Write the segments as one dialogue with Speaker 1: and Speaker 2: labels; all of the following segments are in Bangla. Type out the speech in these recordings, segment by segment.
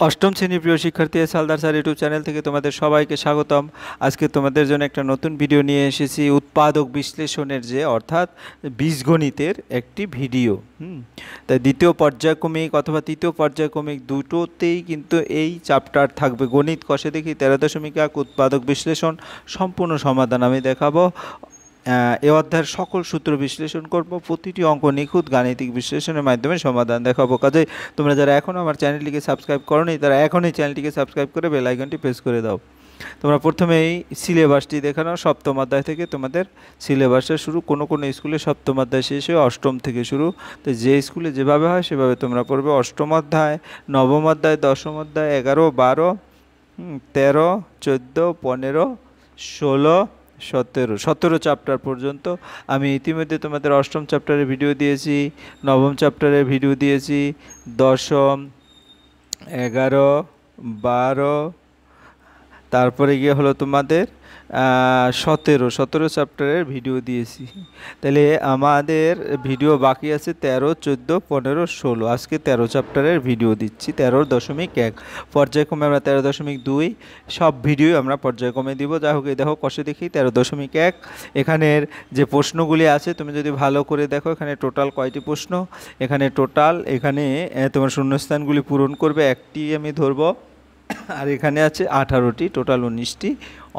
Speaker 1: অষ্টম শ্রেণীর প্রিয় শিক্ষার্থী হালদার স্যার ইউটিউব চ্যানেল থেকে তোমাদের সবাইকে স্বাগতম। আজকে তোমাদের জন্য একটা নতুন ভিডিও নিয়ে এসেছি, উৎপাদক বিশ্লেষণের যে অর্থাৎ বীজগণিতের একটি ভিডিও। তাই দ্বিতীয় পর্যায়ক্রমিক অথবা তৃতীয় পর্যায়ক্রমিক দুটোতেই কিন্তু এই চ্যাপ্টার থাকবে। গণিত কষে দেখি 13.1 উৎপাদক বিশ্লেষণ সম্পূর্ণ সমাধান আমি দেখাবো। এ অধ্যায়ের সকল সূত্র বিশ্লেষণ করব, প্রতিটি অঙ্ক নিখুঁত গাণিতিক বিশ্লেষণের মাধ্যমে সমাধান দেখাবো। কাজেই তোমরা যারা এখনও আমার চ্যানেলটিকে সাবস্ক্রাইব করোনি তারা এখনই চ্যানেলটিকে সাবস্ক্রাইব করে বেল আইকনটি প্রেস করে দাও। তোমরা প্রথমেই সিলেবাসটি দেখানো, সপ্তম অধ্যায় থেকে তোমাদের সিলেবাসটা শুরু। কোনো কোনো স্কুলে সপ্তম অধ্যায় শেষ হয়ে অষ্টম থেকে শুরু, তো যে স্কুলে যেভাবে হয় সেভাবে তোমরা পড়বে। অষ্টম অধ্যায়, নবম অধ্যায়, দশম অধ্যায়, 11, 12, 13, 14, 15, 16, 17 চ্যাপ্টার পর্যন্ত আমি ইতিমধ্যে তোমাদের অষ্টম চ্যাপ্টারের ভিডিও দিয়েছি, নবম চ্যাপ্টারের ভিডিও দিয়েছি, দশম, 11, 12, তারপরে গিয়ে হলো তোমাদের 17 চ্যাপ্টারের ভিডিও দিয়েছি। তাহলে আমাদের ভিডিও বাকি আছে 13, 14, 15, 16। আজকে 13 চ্যাপ্টারের ভিডিও দিচ্ছি, 13.1 পর্যায়ক্রমে আমরা 13.2 সব ভিডিও আমরা পর্যায়ক্রমে দিব। যাই হোক, এই দেখো কষে দেখি 13.1 এখানের যে প্রশ্নগুলি আছে তুমি যদি ভালো করে দেখো, এখানে টোটাল কয়টি প্রশ্ন, এখানে টোটাল এখানে তোমার শূন্যস্থানগুলি পূরণ করবে একটি আমি ধরবো, আর এখানে আছে 18টি, টোটাল 19টি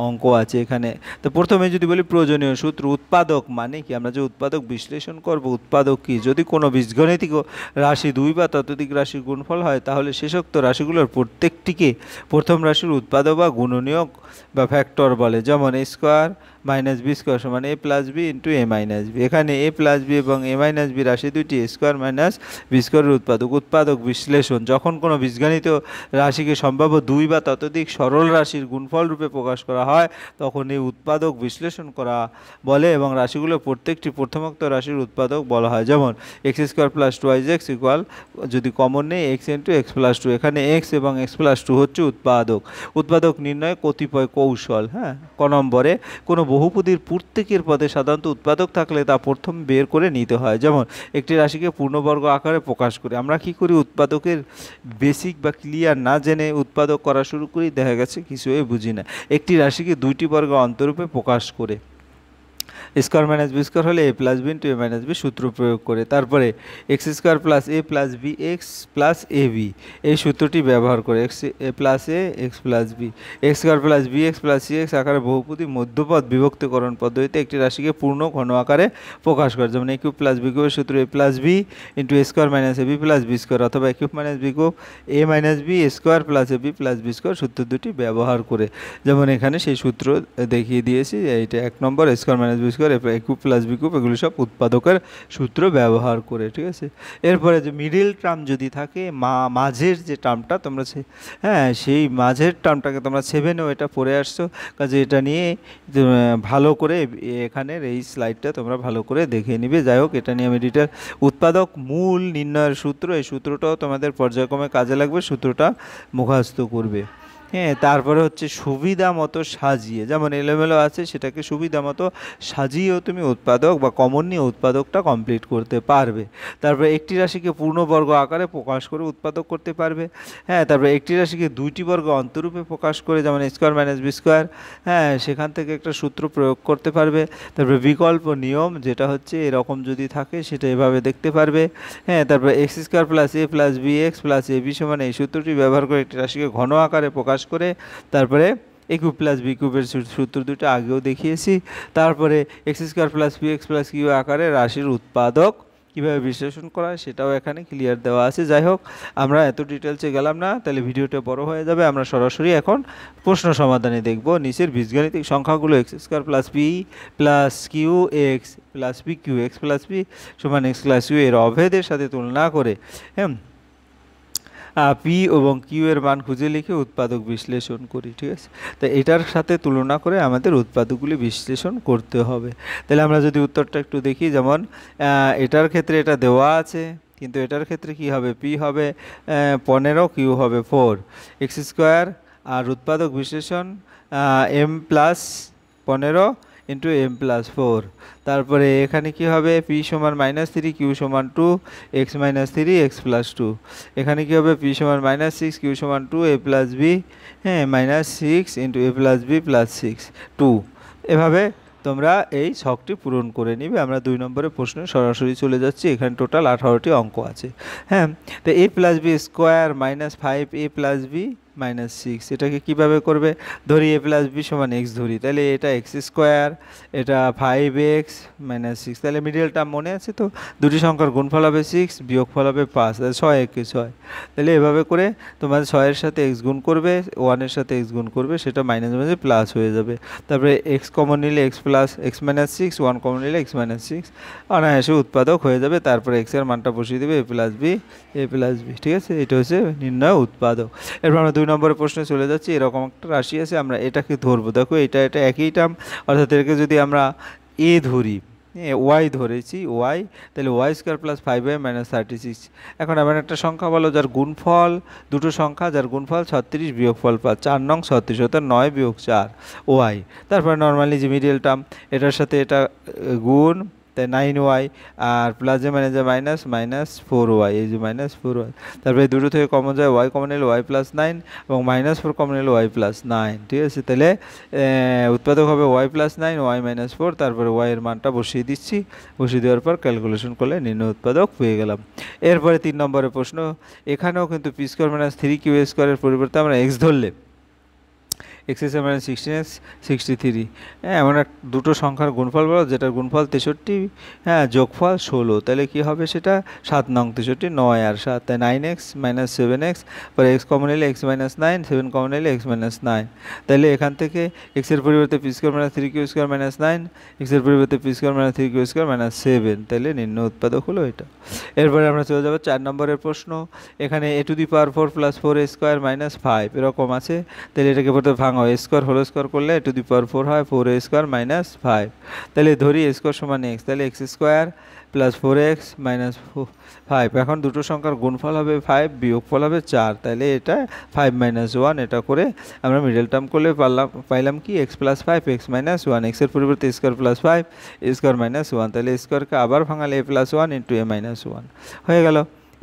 Speaker 1: অঙ্ক আছে এখানে। তো প্রথমে যদি বলি প্রয়োজনীয় সূত্র, উৎপাদক মানে কি, আমরা যে উৎপাদক বিশ্লেষণ করব, উৎপাদক কি, যদি কোনো বীজগণিতিক রাশি দুই বা ততোধিক রাশির গুণফল হয় তাহলে শেষোক্ত রাশিগুলোর প্রত্যেকটিকে প্রথম রাশির উৎপাদক বা গুণনীয়ক বা ফ্যাক্টর বলে। যেমন a square minus B square সমান a plus B into a minus B. এখানে a প্লাস বি এবং a মাইনাস বি রাশি দুইটি a স্কোয়ার মাইনাস বি স্কোয়ারের উৎপাদক। উৎপাদক বিশ্লেষণ, যখন কোনো বীজগণিত রাশিকে সম্ভাব্য দুই বা ততোধিক সরল রাশির গুণফল রূপে প্রকাশ করা হয় তখন এই উৎপাদক বিশ্লেষণ করা বলে, এবং রাশিগুলো প্রত্যেকটি প্রথমোক্ত রাশির উৎপাদক বলা হয়। যেমন x square plus 2x equal, যদি কমন নেই, এক্স ইন্টু এক্স প্লাস 2। এখানে এক্স এবং এক্স প্লাস 2 হচ্ছে উৎপাদক। উৎপাদক নির্ণয় কতিপয় কৌশল। ক নম্বরে, কোনো বহুপদীর প্রত্যেকের পদে সাধারণত উৎপাদক থাকলে তা প্রথম বের করে নিতে হয়। যেমন একটি রাশিকে পূর্ণবর্গ আকারে প্রকাশ করি, আমরা কি করি, উৎপাদকের বেসিক বা ক্লিয়ার না জেনে উৎপাদক করা শুরু করি, দেখা গেছে কিছুই বুঝি না। একটি রাশিকে দুইটি বর্গ অন্তরূপে প্রকাশ করে, স্কোয়ার মাইনাস বি স্কোয়ার হলে A plus B into A minus B সূত্র প্রয়োগ করে, তারপরে X square plus A plus B X plus A B এই সূত্রটি ব্যবহার করে X A plus A X plus B, X square plus B X plus C X আকারে বহুপদী মধ্যপদ বিভক্তিকরণ পদ্ধতিতে একটি রাশিকে পূর্ণ ঘন আকারে প্রকাশ করে। যেমন এ কিউব প্লাস বি কিউবের সূত্র A plus B into A square minus A b plus B square, অথবা এ কিউব মাইনাস বি কিউব এ মাইনাস বি স্কোয়ার প্লাস এ বি প্লাস বি স্কোয়ার সূত্র দুটি ব্যবহার করে। যেমন এখানে সেই সূত্র দেখিয়ে দিয়েছি, এইটা 1 নম্বর, এ স্কোয়ার মাইনাস বি স্কোয়ার এ কিউব প্লাস বি কিউব, এগুলো সব উৎপাদকের সূত্র ব্যবহার করে। ঠিক আছে, এরপরে যে মিডিল টার্ম যদি থাকে, মাঝের যে টার্মটা তোমরা সেই মাঝের টার্মটাকে তোমরা 7এও এটা পড়ে আসছো, কাজে এটা নিয়ে ভালো করে এখানের এই স্লাইডটা তোমরা ভালো করে দেখে নিবে। যাই হোক, এটা নিয়ে আমি ডিটেল, উৎপাদক মূল নির্ণয়ের সূত্র, এই সূত্রটাও তোমাদের পর্যায়ক্রমে কাজে লাগবে, সূত্রটা মুখস্থ করবে। তারপরে হচ্ছে সুবিধা মতো সাজিয়ে, যেমন এলোমেলো আছে সেটাকে সুবিধা মতো সাজিয়েও তুমি উৎপাদক বা কমন নিয়ে উৎপাদকটা কমপ্লিট করতে পারবে। তারপরে একটি রাশিকে পূর্ণবর্গ আকারে প্রকাশ করে উৎপাদক করতে পারবে। তারপরে একটি রাশিকে দুইটি বর্গ অন্তরূপে প্রকাশ করে, যেমন স্কোয়ার মাইনাস বি স্কোয়ার, সেখান থেকে একটা সূত্র প্রয়োগ করতে পারবে। তারপরে বিকল্প নিয়ম, যেটা হচ্ছে এরকম যদি থাকে সেটা এভাবে দেখতে পারবে। তারপরে X square plus A plus B X plus A B সমান এই সূত্রটি ব্যবহার করে একটি রাশিকে ঘন আকারে প্রকাশ করে, তারপরে এ কিউব প্লাস বি কিউবের সূত্র দুটো আগেও দেখিয়েছি। তারপরে X square plus B X plus Q আকারে রাশির উৎপাদক কীভাবে বিশ্লেষণ করা হয় সেটাও এখানে ক্লিয়ার দেওয়া আছে। যাই হোক, আমরা এত ডিটেলসে গেলাম না, তাহলে ভিডিওটা বড় হয়ে যাবে। আমরা সরাসরি এখন প্রশ্ন সমাধানে দেখব। নিচের বীজগাণিতিক সংখ্যাগুলো x square plus b plus q x plus b q x plus b সমান এক্স প্লাস ইউ এর অভেদের সাথে তুলনা করে পি এবং কিউ এর মান খুঁজে লিখে উৎপাদক বিশ্লেষণ করি। ঠিক আছে, তো এটার সাথে তুলনা করে আমাদের উৎপাদকগুলি বিশ্লেষণ করতে হবে। তাহলে আমরা যদি উত্তরটা একটু দেখি, যেমন এটার ক্ষেত্রে এটা দেওয়া আছে, কিন্তু এটার ক্ষেত্রে কি হবে, পি হবে 15, কিউ হবে 4, এক্স স্কোয়ার, আর উৎপাদক বিশ্লেষণ m plus 15 into m plus four. তারপরে এখানে কি হবে, পি সমান -3 কিউ সমান 2 এক্স মাইনাস 3 এক্স প্লাস 2। এখানে কি হবে, পি সমান -6 কিউ সমান 2 এ প্লাস বি, হ্যাঁ -6 ইন্টু এ প্লাস বি প্লাস 6 2। এভাবে তোমরা এই ছকটি পূরণ করে নিবে। আমরা 2 নম্বরের প্রশ্নে সরাসরি চলে যাচ্ছি। এখানে টোটাল 18টি অঙ্ক আছে। হ্যাঁ, তো এ প্লাস বি স্কোয়ার -5 এ প্লাস বি -6, এটাকে কিভাবে করবে, ধরি এ প্লাস বি সমান এক্স ধরি, তাহলে এটা এক্স স্কোয়ার, এটা 5x -6, তাহলে মিডল টার্ম মনে আছে তো, দুটি সংখ্যার গুণফল হবে 6 বিয়োগফল হবে 5, তাহলে 6 একে 6। তাহলে এভাবে করে তোমাদের 6-এর সাথে এক্স গুণ করবে, 1-এর সাথে এক্স গুণ করবে, সেটা মাইনাস মাইনাসে প্লাস হয়ে যাবে। তারপরে এক্স কমন নিলে এক্স প্লাস এক্স -6, 1 কমন নিলে এক্স -6, অনায়াসে উৎপাদক হয়ে যাবে। তারপরে এক্সের মানটা বসিয়ে দেবে এ প্লাস বি, ঠিক আছে, এটা হচ্ছে নির্ণয় উৎপাদক। এরপর আমরা 2 নম্বরের প্রশ্নে চলে যাচ্ছি। এরকম একটা রাশি আছে, আমরা এটাকে ধরবো। দেখো এটা একই টার্ম, অর্থাৎ এটাকে যদি আমরা এ ধরি, ওয়াই ধরেছি ওয়াই, তাহলে ওয়াই স্কোয়ার প্লাস 5y -36। এখন এমন একটা সংখ্যা বলো যার গুণফল, দুটো সংখ্যা যার গুণফল 36 বিয়োগফল 5, 4 নং 36, অর্থাৎ 9 বিয়োগ 4 ওয়াই। তারপরে নর্মালি যে মিডিয়াল টার্ম, এটার সাথে এটা গুণ, তাই 9y, আর প্লাসে মাইনাসে মাইনাস -4y, এই যে -4y। তারপরে দুটো থেকে কমন যায়, y কমন নিলে y প্লাস 9 এবং -4 কমন নিলে y প্লাস 9, ঠিক আছে। তাহলে উৎপাদক হবে y প্লাস 9 y -4, তারপরে y এর মানটা বসিয়ে দিচ্ছি, বসিয়ে দেওয়ার পর ক্যালকুলেশন করলে নির্ণয় উৎপাদক পেয়ে গেলাম। এরপরে 3 নম্বরের প্রশ্ন, এখানেও কিন্তু পি স্কোয়ার -3 কিউ স্কোয়ারের পরিবর্তে আমরা এক্স ধরলে এক্স এর মানে 16x 63, হ্যাঁ, এমন দুটো সংখ্যার গুণফল বলো যেটার গুণফল 63, হ্যাঁ, যোগফল 16, তাহলে কি হবে সেটা 7 নং 63, 9 আর 7, তাই 9x -7x, পরে x কমন নিলে x -9, 7 কমন নিলে x -9, তাহলে এখান থেকে x এর পরিবর্তে P square -3q square -9, x এর পরিবর্তে পি স্কোয়ার -3q স্কোয়ার -7, তাহলে নির্ণয় উৎপাদক হলো এটা। এরপরে আমরা চলে যাবো 4 নম্বরের প্রশ্ন। এখানে a⁴ + 4a² -5 এরকম আছে, তাহলে এটাকে প্রথমে ভাঙো, a স্কোয়ার হোল স্কোয়ার করলে a⁴ হয় 4a² -5, তাহলে ধরি a স্কোয়ার সমান x, তাহলে x স্কোয়ার প্লাস 4x -5। এখন দুটো সংখ্যার গুণফল হবে 5 বিয়োগফল হবে 4, তাহলে এটা 5 - 1, এটা করে আমরা মিডল টার্ম করলে পাইলাম কি x + 5 x - 1, x এর পরিবর্তে স্কোয়ার প্লাস 5 স্কোয়ার -1, তাহলে স্কোয়ারকে আবার ভাঙালে a + 1 × a - 1 হয়ে গেল।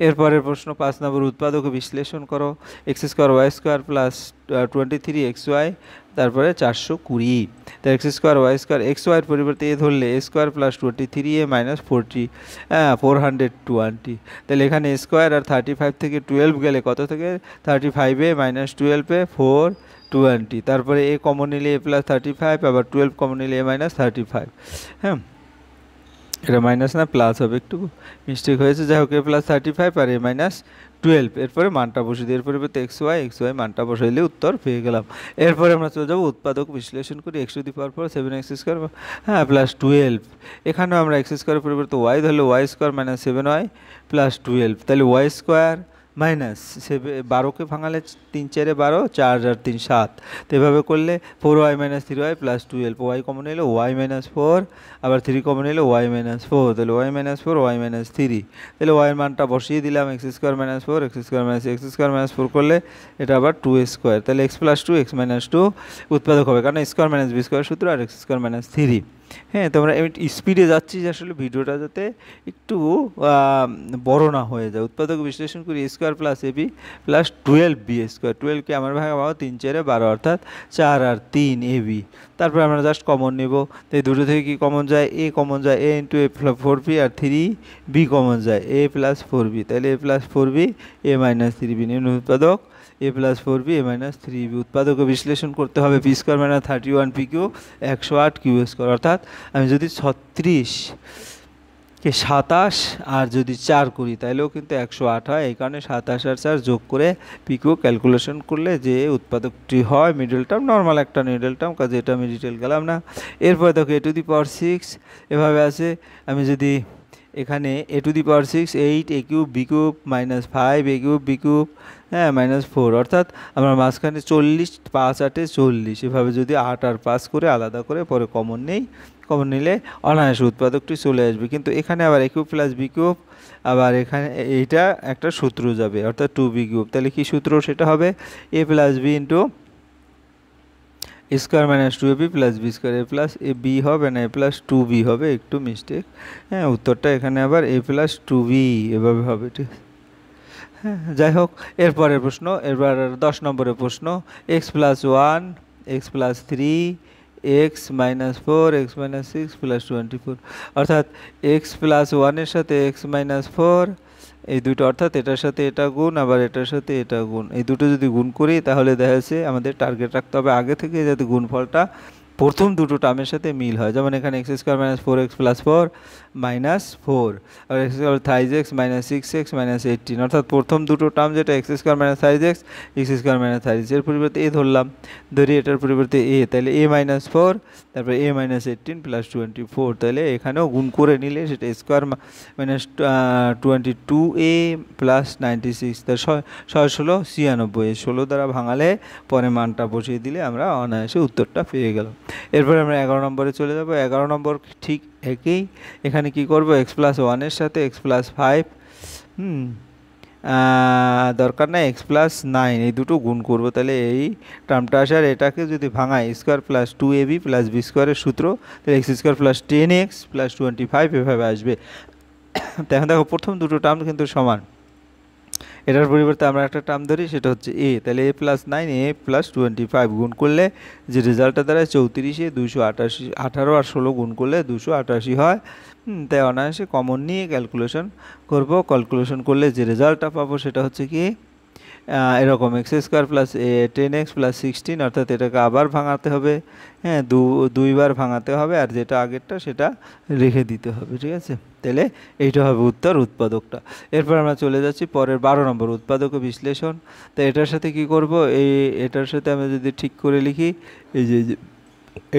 Speaker 1: এরপরের প্রশ্ন 5 নম্বর, উৎপাদক বিশ্লেষণ করো। x² y² প্লাস 23xy, তারপরে 420, তো x² y² xy এর পরিবর্তে এ ধরলে a² প্লাস 23a -40, 420, তাহলে এখানে স্কোয়ার আর 35 থেকে 12 গেলে কত থেকে, 35a -12a 420, তারপরে a কমন নিলে a প্লাস 35, আবার 12 কমন নিলে a -35, হ্যাঁ, এটা মাইনাস না প্লাস হবে, একটু মিস্টেক হয়েছে, যাই হোক a প্লাস 35 আর a -12, এরপরে মানটা বসিয়ে দিই, এর পরিবর্তে xy মানটা বসাইলে উত্তর পেয়ে গেলাম। এরপরে আমরা চলে যাবো উৎপাদক বিশ্লেষণ করি। x⁴ 7x², হ্যাঁ, প্লাস 12, এখানেও আমরা x² পরিবর্তে y ধরলে y² -7y প্লাস 12, তাহলে y স্কোয়ার মাইনাস 12কে ভাঙালে 3 × 4 = 12, 4 আর 3 7, তো এভাবে করলে 4y -3y plus 12, y common নিলে y -4, আবার 3 কমন নিলে y -4, তাহলে y -4 y -3, তাহলে y এর মানটা বসিয়ে দিলাম, x² - 4 x² - 4 করলে এটা আবার 2a², তাহলে x + 2 x - 2 উৎপাদক হবে, কারণ a² - b² সূত্র আর x² - 3। হ্যাঁ, তোমরা স্পিডে যাচ্ছি যে আসলে ভিডিওটা যাতে একটু বড় না হয়ে যায়। উৎপাদক বিশ্লেষণ করি, a² + ab প্লাস 12b², 12কে আমার ভাগে পাবো 3 × 4 = 12, অর্থাৎ 4 আর 3 ab, তারপর আমরা জাস্ট কমন নেব, তাই দুটো থেকে কি কমন যায়, a কমন যায়, a × a+4b, আর 3b কমন যায়, a + 4b, তাহলে a + 4b a - 3b, নির্ণয় উৎপাদক a + 4b a - 3b। উৎপাদকে বিশ্লেষণ করতে হবে, p² - 31pq 108q², অর্থাৎ আমি যদি 36কে 27 আর যদি 4 করি তাহলেও কিন্তু 108 হয়, এই কারণে 27 আর 4 যোগ করে পিকিউ ক্যালকুলেশন করলে যে উৎপাদকটি হয় মিডল টার্ম, নর্মাল একটা মিডল টার্ম, কাজে এটা আমি ডিটেল গেলাম না। এরপরে দেখো a⁴ এভাবে আছে, আমি যদি এখানে a⁴ 8a³ b³ -5a³ b³, হ্যাঁ, -4, অর্থাৎ আমরা মাঝখানে 40, 5 × 8 = 40, এভাবে যদি 8 আর 5 করে আলাদা করে পরে কমন নেই, কমন নিলে অনায়াসে উৎপাদকটি চলে আসবে। কিন্তু এখানে আবার a³ + b³, আবার এখানে এইটা একটা সূত্র যাবে, অর্থাৎ 2b³, তাহলে কি সূত্র, সেটা হবে a + b × square minus two a b plus B square, a plus A b হবে না, এ প্লাস টু বি হবে, একটু মিস্টেক। হ্যাঁ, উত্তরটা এখানে আবার এ প্লাস টু বি এভাবে হবে, ঠিক আছে। হ্যাঁ, যাই হোক, এরপরের প্রশ্ন, এবার 10 নম্বরের প্রশ্ন, x plus one, x plus three, x minus four, x minus six plus 24, অর্থাৎ এক্স প্লাস ওয়ানের সাথে এক্স মাইনাস ফোর, এই দুটো, অর্থাৎ এটার সাথে এটা গুণ, আবার এটার সাথে এটা গুণ, এই দুটো যদি গুণ করি তাহলে দেখা যাচ্ছে আমাদের টার্গেট রাখতে হবে আগে থেকে যাতে গুণফলটা প্রথম দুটো টার্মের সাথে মিল হয়। যেমন এখানে X square minus four X plus four minus four, আর এক্স স্কোয়ার থাইজ X minus six X minus 18, অর্থাৎ প্রথম দুটো টার্ম যেটা এক্স স্কোয়ার মাইনাস থাইজ এক্স, এক্স স্কোয়ার মাইনাস থাইজ এর পরিবর্তে এ ধরলাম, ধরি এটার পরিবর্তে এ, তাহলে এ মাইনাস ফোর, তারপরে এ মাইনাস 18 প্লাস 24, তাহলে এখানেও গুণ করে নিলে সেটা স্কোয়ার মাইনাস 22 এ প্লাস 96, তার 6 96, 16 দ্বারা ভাঙালে পরে মানটা বসিয়ে দিলে আমরা অনায়াসে উত্তরটা পেয়ে গেলাম। এরপরে আমরা 11 নম্বরে চলে যাব। 11 নম্বর ঠিক একই, এখানে কি করব, এক্স প্লাস ওয়ানের সাথে এক্স প্লাস ফাইভ, দরকার নাই এক্স প্লাস নাইন, এই দুটো গুণ করব, তাহলে এই টার্মটা আসে। আর এটাকে যদি ভাঙায় square plus two a b plus B স্কোয়ারের সূত্র, তাহলে x square plus 10x plus 25 এভাবে আসবে। তো এখন দেখো প্রথম দুটো টার্ম কিন্তু সমান, এটার পরিবর্তে আমরা একটা টার্ম ধরি, সেটা হচ্ছে এ, তাহলে এ প্লাস নাইন এ প্লাস 25 গুণ করলে যে রেজাল্টটা দাঁড়ায় 34, 288, 18 আর 16 গুণ করলে 288 হয়। তাই অনায়াসে কমন নিয়ে ক্যালকুলেশন করব, ক্যালকুলেশন করলে যে রেজাল্টটা পাবো সেটা হচ্ছে কি এরকম, x square plus 10x plus 16, অর্থাৎ এটাকে আবার ভাঙাতে হবে, হ্যাঁ দুইবার ভাঙাতে হবে, আর যেটা আগেরটা সেটা রেখে দিতে হবে, ঠিক আছে। তাহলে এইটা হবে উত্তর, উৎপাদকটা। এরপর আমরা চলে যাচ্ছি পরের 12 নম্বর, উৎপাদক ও বিশ্লেষণ। তো এটার সাথে কি করব, এটার সাথে আমরা যদি ঠিক করে লিখি, এই যে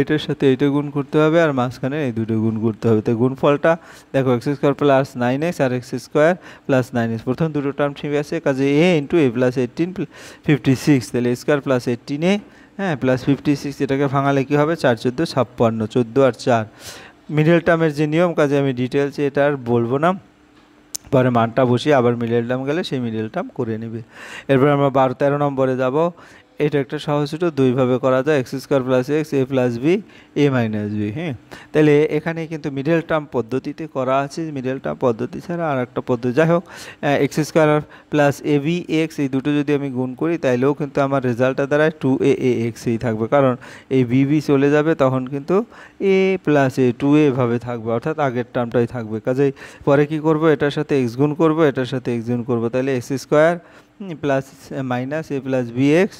Speaker 1: এটার সাথে এইটা গুণ করতে হবে, আর মাঝখানে এই দুটো গুণ করতে হবে। তো গুণফলটা দেখো, এক্স স্কোয়ার প্লাস 9x আর এক্স স্কোয়ার প্লাস 9x, প্রথম দুটো টার্ম ঠিক আছে, কাজে এ ইন্টু এ প্লাস 18 56, তাহলে স্কোয়ার প্লাস 18a, হ্যাঁ প্লাস 56, এটাকে ভাঙালে কী হবে, 4 14 56, 14 আর 4 মিডল টার্মের যে নিয়ম, কাজে আমি ডিটেলসে এটা আর বলবো না, পরে মানটা বসিয়ে আবার মিডল টার্ম গেলে সেই মিডল টার্ম করে নেবে। এরপর আমরা 12 13 নম্বরে যাব। এটা একটা সহজ সূত্র, দুইভাবে করা যায়, x square plus x A plus B A minus B. হ্যাঁ, তাহলে এখানে কিন্তু মিডল টার্ম পদ্ধতিতে করা আছে, মিডল টার্ম পদ্ধতি ছাড়া আর একটা পদ্ধতি। যাই হোক, x square plus A B x, এই দুটো যদি আমি গুণ করি তাইলেও কিন্তু আমার রেজাল্টটা দ্বারায় 2a এক্সই থাকবে, কারণ এই বি বি চলে যাবে, তখন কিন্তু এ প্লাস এ 2a এভাবে থাকবে, অর্থাৎ আগের টার্মটাই থাকবে। কাজেই পরে কি করব, এটার সাথে এক্স গুণ করব, এটার সাথে এক্স গুণ করব, তাহলে x square plus minus A plus B x,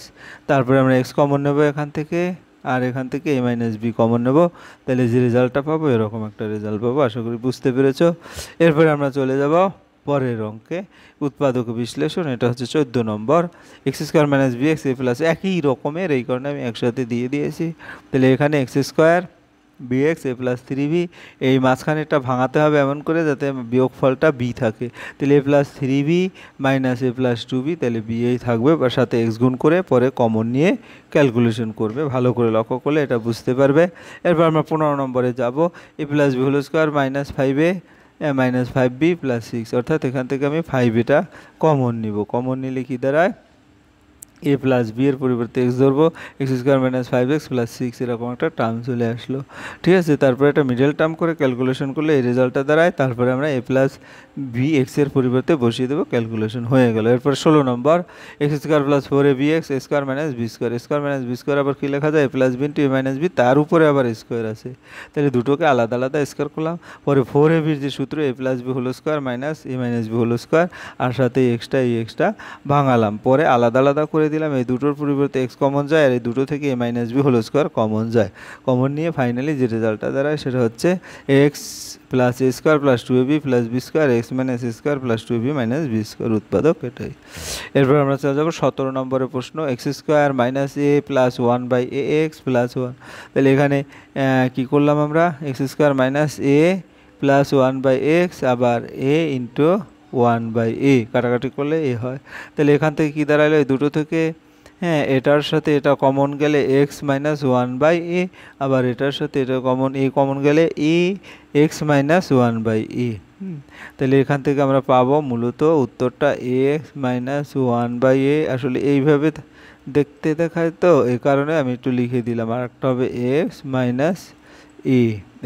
Speaker 1: তারপরে আমরা এক্স কমন নেব এখান থেকে, আর এখান থেকে এ মাইনাস বি কমন নেব, তাহলে যে রেজাল্টটা পাবো এরকম একটা রেজাল্ট পাবো। আশা করি বুঝতে পেরেছো। এরপরে আমরা চলে যাব পরের অঙ্কে, উৎপাদক বিশ্লেষণ। এটা হচ্ছে 14 নম্বর, X square minus B X A plus, একই রকমের, এই কারণে আমি একসাথে দিয়ে দিয়েছি। তাহলে এখানে X square B X A plus 3b, এই মাঝখানেটা ভাঙাতে হবে এমন করে যাতে বিয়োগফলটা বি থাকে, তাহলে এ plus 3b minus A plus 2b, তাহলে বি এই থাকবে, বা সাথে এক্স গুণ করে পরে কমন নিয়ে ক্যালকুলেশন করবে, ভালো করে লক্ষ্য করলে এটা বুঝতে পারবে। এরপর আমরা 15 নম্বরে যাব, A plus B whole square minus 5a minus 5b plus 6, অর্থাৎ এখান থেকে আমি 5 এটা কমন নিব, কমন নিলে কি দাঁড়ায়, এ প্লাস বি এর পরিবর্তে এক্স ধরবো, x square minus 5x plus 6, এরকম একটা টার্ম চলে আসলো, ঠিক আছে। তারপরে একটা মিডল টার্ম করে ক্যালকুলেশন করলে এই রেজাল্টটা দাঁড়ায়, তারপরে আমরা এ প্লাস বি এক্সের পরিবর্তে বসিয়ে দেবো, ক্যালকুলেশন হয়ে গেল। এরপর 16 নম্বর, X square plus 4a B X square minus B square, square minus B square আবার কী লেখা যায়, A plus B into A minus B, তার উপরে আবার স্কোয়ার আছে, তাহলে দুটোকে আলাদা আলাদা স্কোয়ার করলাম, পরে 4ab যে সূত্র, A plus B whole square minus A minus B whole square, আর সাথে এই এক্সট্রা ভাঙালাম, পরে আলাদা আলাদা করে দিলাম, এই দুটোর পরিবর্তে এক্স কমন যায়, আর এই দুটো থেকে A minus B whole square common যায়, কমন নিয়ে ফাইনালি যে রেজাল্টটা দাঁড়ায় সেটা হচ্ছে X plus A square plus 2ab plus B square X minus A square plus 2ab minus B square, উৎপাদক এটাই। এরপর আমরা চলে যাবো 17 নম্বরের প্রশ্ন, X square minus A plus 1/a X plus 1, তাহলে এখানে কী করলাম আমরা, X square minus A plus 1/x আবার এ ইন্টু 1/a, কাটাকাটি করলে এ হয়, তাহলে এখান থেকে কী দাঁড়ালো, এই দুটো থেকে হ্যাঁ এটার সাথে এটা কমন গেলে এক্স মাইনাস 1/a, আবার এটার সাথে এটা কমন, এ কমন গেলে এ এক্স মাইনাস 1/a, তাহলে এখান থেকে আমরা পাবো মূলত উত্তরটা এক্স মাইনাস ওয়ান বাই এ। আসলে এইভাবে দেখতে দেখায় তো, এই কারণে আমি একটু লিখে দিলাম। আর একটা হবে এক্স মাইনাস এ,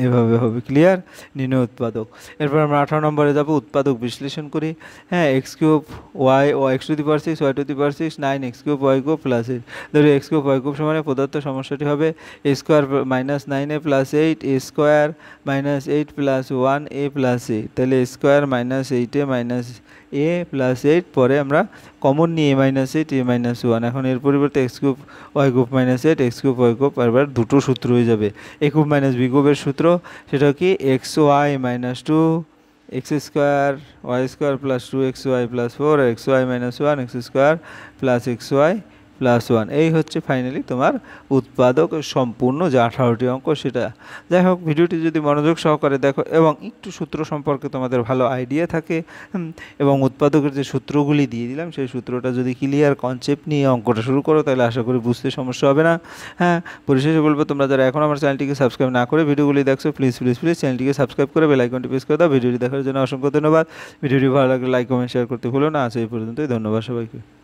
Speaker 1: এভাবে হবে। ক্লিয়ার? নির্ণয় উৎপাদক। এরপর আমরা 18 নম্বরে যাব, উৎপাদক বিশ্লেষণ করি। হ্যাঁ, এক্স কিউব ওয়াই ও x to the power 6 y to the power 6 9 x cube y cube plus 8। ধরো এক্স কিউব ওয়াই কিউব সমানে প্রদত্ত সমস্যাটি হবে এ স্কোয়ার মাইনাস 9a প্লাস 8 এ স্কোয়ার মাইনাস 8 প্লাস 1 এ প্লাস 8। তাহলে এ square minus 8a minus A plus 8, পরে আমরা কমন নিয়ে এ মাইনাস 8 এ মাইনাস 1। এখন এর পরিবর্তে x cube y cube minus 8 x cube y cube, এবার দুটো সূত্র হয়ে যাবে। এ কিউব মাইনাস বি কিউবের সূত্র, সেটা কি x y minus 2 x square y square plus 2 x y plus 4 x y minus 1 x square plus x y plus 1। এই হচ্ছে ফাইনালি তোমার উৎপাদক সম্পূর্ণ যে 18টি অঙ্ক সেটা। যাই হোক, ভিডিওটি যদি মনোযোগ সহকারে দেখো এবং একটু সূত্র সম্পর্কে তোমাদের ভালো আইডিয়া থাকে, এবং উৎপাদকের যে সূত্রগুলি দিয়ে দিলাম সেই সূত্রটা যদি ক্লিয়ার কনসেপ্ট নিয়ে অঙ্কটা শুরু করো, তাহলে আশা করি বুঝতে সমস্যা হবে না। হ্যাঁ, পরিশেষে বলবো, তোমরা যারা এখন আমার চ্যানেলটিকে সাবস্ক্রাইব না করে ভিডিওগুলি দেখছো, প্লিজ প্লিজ প্লিজ চ্যানেলটিকে সাবস্ক্রাইব করে বেল আইকনটি প্রেস করে দাও। ভিডিওটি দেখার জন্য অসংখ্য ধন্যবাদ। ভিডিওটি ভালো লাগলে লাইক কমেন্ট শেয়ার করতে ভুলো না। আজ এই পর্যন্তই, ধন্যবাদ সবাইকে।